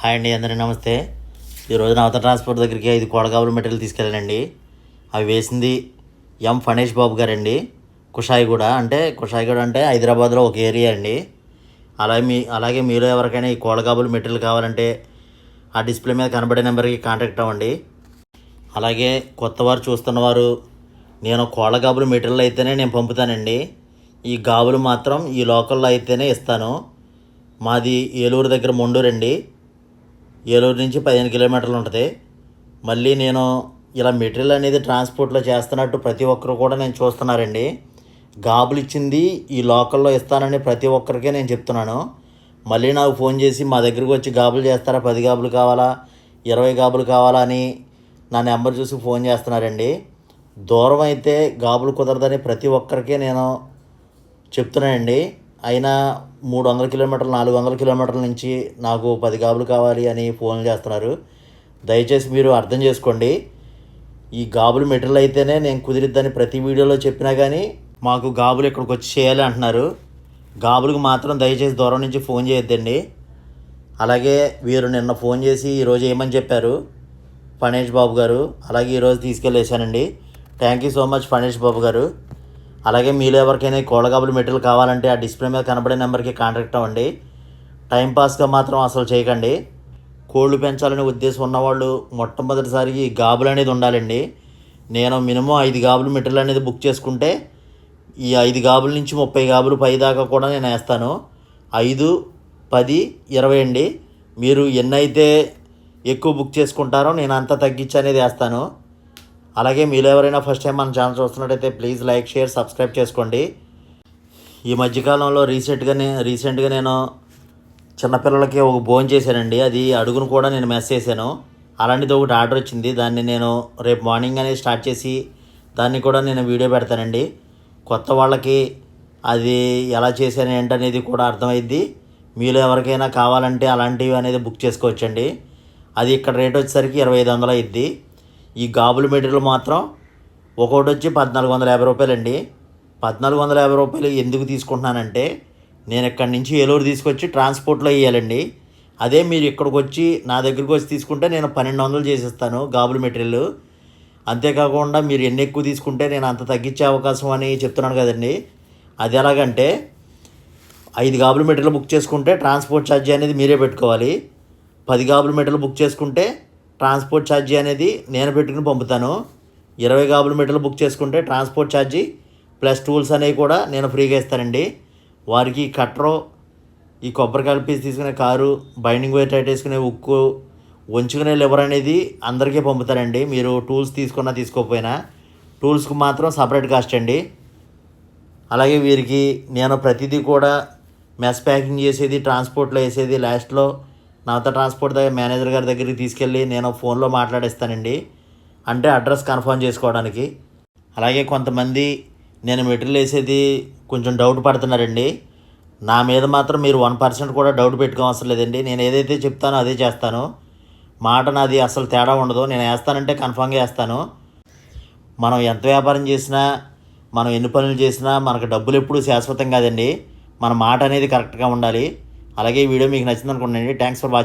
Hi అండి, అందరికీ నమస్తే. ఈరోజు నవత ట్రాన్స్పోర్ట్ దగ్గరికి 5 కోడగాబుల మెటీరియల్ తీసుకెళ్ళానండి. అవి వేసింది ఫణేష్ బాబు గారండి. కుషాయిగూడ అంటే హైదరాబాద్లో ఒక ఏరియా అండి. అలాగే మీరు ఎవరికైనా ఈ కోడగాబుల మెటీరియల్ కావాలంటే ఆ డిస్ప్లే మీద కనబడే నెంబర్కి కాంటాక్ట్ అవ్వండి. అలాగే కొత్తవారు చూస్తున్నవారు, నేను కోడగాబుల మెటీరియల్ అయితేనే నేను పంపుతానండి. ఈ గాబులు మాత్రం ఈ లోకల్లో అయితేనే ఇస్తాను. మాది ఏలూరు దగ్గర మొండూరు అండి. ఏలూరు నుంచి 15 కిలోమీటర్లు ఉంటుంది. మళ్ళీ నేను ఇలా మెటీరియల్ అనేది ట్రాన్స్పోర్ట్లో చేస్తున్నట్టు ప్రతి ఒక్కరు కూడా నేను చూస్తున్నారండి. గాబులు ఇచ్చింది ఈ లోకల్లో ఇస్తానని ప్రతి ఒక్కరికే నేను చెప్తున్నాను. మళ్ళీ నాకు ఫోన్ చేసి మా దగ్గరికి వచ్చి గాబులు చేస్తారా, 10 గాబులు కావాలా, 20 గాబులు కావాలా అని నా నెంబర్ చూసి ఫోన్ చేస్తున్నారండి. దూరం అయితే గాబులు కుదరదని ప్రతి ఒక్కరికి నేను చెప్తున్నానండి. అయినా 300 కిలోమీటర్లు 400 కిలోమీటర్ల నుంచి నాకు 10 గాబులు కావాలి అని ఫోన్లు చేస్తున్నారు. దయచేసి మీరు అర్థం చేసుకోండి. ఈ గాబులు మెటీరియల్ అయితేనే నేను కుదిరిద్దని ప్రతి వీడియోలో చెప్పినా కానీ మాకు గాబులు ఇక్కడికి వచ్చి చేయాలి అంటున్నారు. గాబులకు మాత్రం దయచేసి దూరం నుంచి ఫోన్ చేయొద్దండి. అలాగే వీరు నిన్న ఫోన్ చేసి ఈరోజు ఏమని చెప్పారు ఫణేష్ బాబు గారు. అలాగే ఈరోజు తీసుకెళ్ళేసానండి. థ్యాంక్ యూ సో మచ్ ఫణేష్ బాబు గారు. అలాగే మీలో ఎవరికైనా కోడగాబుల మెటీరియల్ కావాలంటే ఆ డిస్ప్లే మీద కనబడే నెంబర్కి కాంటాక్ట్ అవ్వండి. టైంపాస్గా మాత్రం అసలు చేయకండి. కోళ్ళు పెంచాలనే ఉద్దేశం ఉన్నవాళ్ళు మొట్టమొదటిసారి ఈ గాబులు అనేది ఉండాలండి. నేను మినిమం 5 గాబులు మెటీరియల్ అనేది బుక్ చేసుకుంటే ఈ 5 గాబుల నుంచి 30 గాబులు పై దాకా కూడా నేను వేస్తాను. 5, 10, 20 అండి. మీరు ఎన్నైతే ఎక్కువ బుక్ చేసుకుంటారో నేను అంత తగ్గించి అనేది వేస్తాను. అలాగే మీరు ఎవరైనా ఫస్ట్ టైం మన ఛానల్ చూస్తున్నట్టయితే ప్లీజ్ లైక్, షేర్, సబ్స్క్రైబ్ చేసుకోండి. ఈ మధ్యకాలంలో రీసెంట్గా నేను చిన్నపిల్లలకి ఒక భోజనం చేశానండి. అది అడుగును కూడా నేను మెసేజ్ చేశాను. అలాంటిది ఒకటి ఆర్డర్ వచ్చింది. దాన్ని నేను రేపు మార్నింగ్ అనేది స్టార్ట్ చేసి దాన్ని కూడా నేను వీడియో పెడతానండి. కొత్త వాళ్ళకి అది ఎలా చేశాను ఏంటనేది కూడా అర్థమైద్ది. మీలో ఎవరికైనా కావాలంటే అలాంటివి అనేది బుక్ చేసుకోవచ్చండి. అది ఇక్కడ రేట్ వచ్చేసరికి 2500 అయింది. ఈ గాబుల మెటీరియల్ మాత్రం ఒక్కొక్కటి వచ్చి 1450 రూపాయలండి. 1450 రూపాయలు ఎందుకు తీసుకుంటున్నానంటే నేను ఇక్కడి నుంచి ఏలూరు తీసుకొచ్చి ట్రాన్స్పోర్ట్లో వేయాలండి. అదే మీరు ఇక్కడికి వచ్చి నా దగ్గరికి వచ్చి తీసుకుంటే నేను 1200 చేసిస్తాను గాబుల మెటీరియల్. అంతేకాకుండా మీరు ఎన్ని ఎక్కువ తీసుకుంటే నేను అంత తగ్గించే అవకాశం అని చెప్తున్నాను కదండి. అది ఎలాగంటే 5 గాబుల మెటీరియల్ బుక్ చేసుకుంటే ట్రాన్స్పోర్ట్ ఛార్జీ అనేది మీరే పెట్టుకోవాలి. 10 గాబుల మెటీరియల్ బుక్ చేసుకుంటే ట్రాన్స్పోర్ట్ ఛార్జీ అనేది నేను పెట్టుకుని పంపుతాను. 20 గాబుల మెటీరియల్ బుక్ చేసుకుంటే ట్రాన్స్పోర్ట్ ఛార్జీ ప్లస్ టూల్స్ అనేవి కూడా నేను ఫ్రీగా ఇస్తానండి. వారికి కట్టరు, ఈ కొబ్బరికాయల పీస్ తీసుకునే కారు, బైండింగ్ వైర్ టైట్ వేసుకునే ఉక్కు, వంచుకునే లివర్ అనేది అందరికీ పంపుతానండి. మీరు టూల్స్ తీసుకున్నా తీసుకోకపోయినా టూల్స్కి మాత్రం సపరేట్ కాస్ట్ అండి. అలాగే వీరికి నేను ప్రతిదీ కూడా మెస్ ప్యాకింగ్ చేసేది, ట్రాన్స్పోర్ట్లో వేసేది లాస్ట్లో నవత ట్రాన్స్పోర్ట్ దగ్గర మేనేజర్ గారి దగ్గరికి తీసుకెళ్ళి నేను ఫోన్లో మాట్లాడిస్తానండి. అంటే అడ్రస్ కన్ఫర్మ్ చేసుకోవడానికి. అలాగే కొంతమంది నేను మెటీరియల్ వేసేది కొంచెం డౌట్ పడుతున్నారండి. నా మీద మాత్రం మీరు 1% కూడా డౌట్ పెట్టుకోవసరం లేదండి. నేను ఏదైతే చెప్తానో అదే చేస్తాను. మాట నాది అసలు తేడా ఉండదు. నేను వేస్తానంటే కన్ఫామ్గా వేస్తాను. మనం ఎంత వ్యాపారం చేసినా, మనం ఎన్ని పనులు చేసినా మనకు డబ్బులు ఎప్పుడూ శాశ్వతం కాదండి. మన మాట అనేది కరెక్ట్గా ఉండాలి. అలాగే ఈ వీడియో మీకు నచ్చింది అనుకుంటున్నానండి. Thanks for watching.